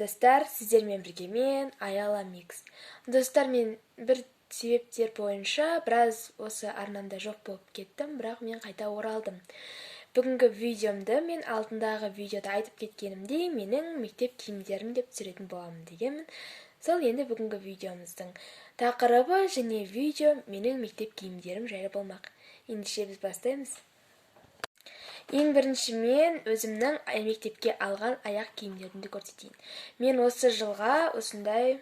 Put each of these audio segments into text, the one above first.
достар, сіздермен бірге мен Аяла Микс. Достар, мен бір себептер бойынша біраз осы арнамда жоқ болып кеттім, бірақ мен қайта оралдым. Бүгінгі видеомды мен алдындағы видеода айтып кеткенімдей, менің мектеп киімдерім деп түсіретін боламын дегенмін. Сол енді бүгінгі видеомыздың тақырыбы және видео менің мектеп киімдерім жайлы болмақ. Ендеше біз бастаймыз. Ең бірінші мен өзімнің мектепке алған аяқ киімдерімді көрсетейін. Мен осы жылға осындай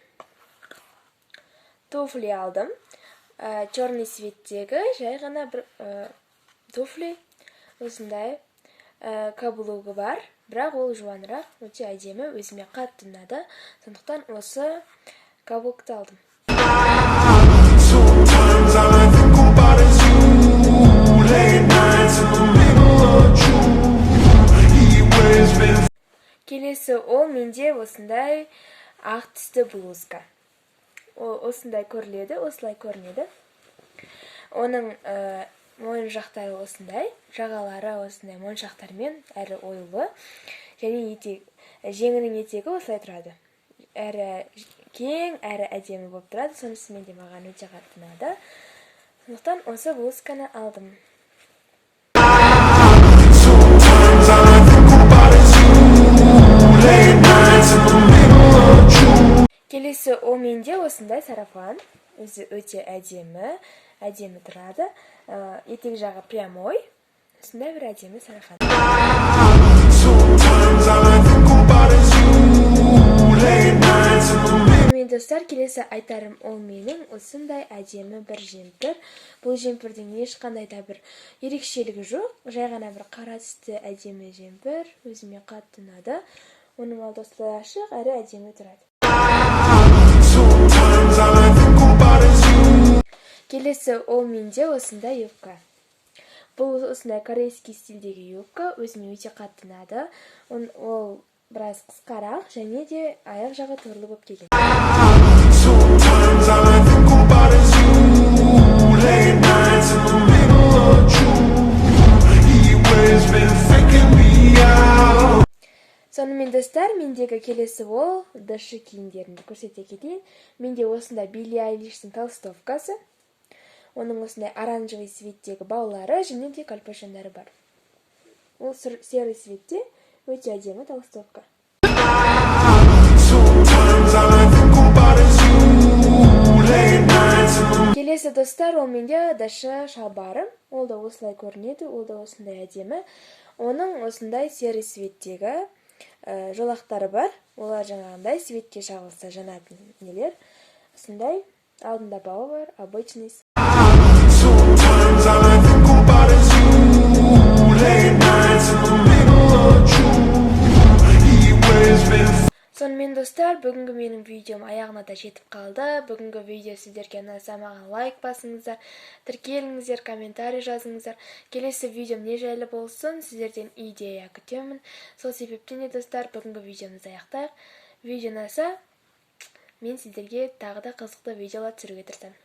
туфли алдым. Черный цветтегі жай ғана бір туфли. Осындай каблугі бар, бірақ ол жуанырақ, өте әдемі, өзіме қатты ұнады. Сондықтан осы каблукты алдым. Келесі ол менде осындай ақ түсті блузка. Осындай көрінеді, осылай көрінеді. Оның мойын жақтары осындай, жағалары осындай моншақтармен әрі ойлы. Және жеңінің етегі осылай тұрады. Әрі кең, әрі әдемі болып тұрады. Сонысымен де маған өте қатты ұнады. Сондықтан осы блузканы алдым. Келесі ол менде осындай сарафан. Өзі өте әдемі тұрады. Етек жағы прямой. Осындай бір әдемі сарафан. Мен достар, келесі айтарым ол менің осындай әдемі бір жемпір. Бұл жемпірдің ешқандай да бір ерекшелігі жоқ. Жай ғана бір қара түсті әдемі жемпір. Өзіме қатты ұнады. Оның алды осылай ашық, әрі әдемі тұрады. Келесі ол менде осындай юбка. Бұл осындай корейский стилдегі юбка. Өзіме өте қатты ұнады. Ол біраз қысқарақ, және де аяқ жағы торлы болып келген. Сонымен достар, мендегі келесі ол дашы киімдерімді көрсете кетейін. Менде осындай Билли Айлиштің толстовкасы. Оның осындай оранжевый цветтегі баулары және де кальпашондары бар. Ол серый цветте өте әдемі толстовка. Келесі достар, ол менде дашы шалбарым. Ол да осылай көрінеді, ол да осындай әдемі. Оның осындай серый цветтегі жолақтары бар. Олар жаңағындай светке шағылса жанатын нелер. Осындай алдында бауы бар, обычный. Сонымен достар, бүгінгі менің видеом аяғына да жетіп қалды. Бүгінгі видео сіздерге ұнаса маған лайк басыңыздар, тіркеліңіздер, комментарий жазыңыздар. Келесі видеом не жайлы болсын, сіздерден идея күтемін. Сол себептен де достар, бүгінгі видеомызды аяқтайық. Видео ұнаса, мен сіздерге тағы да қызықты видеолар түсіруге тырысамын.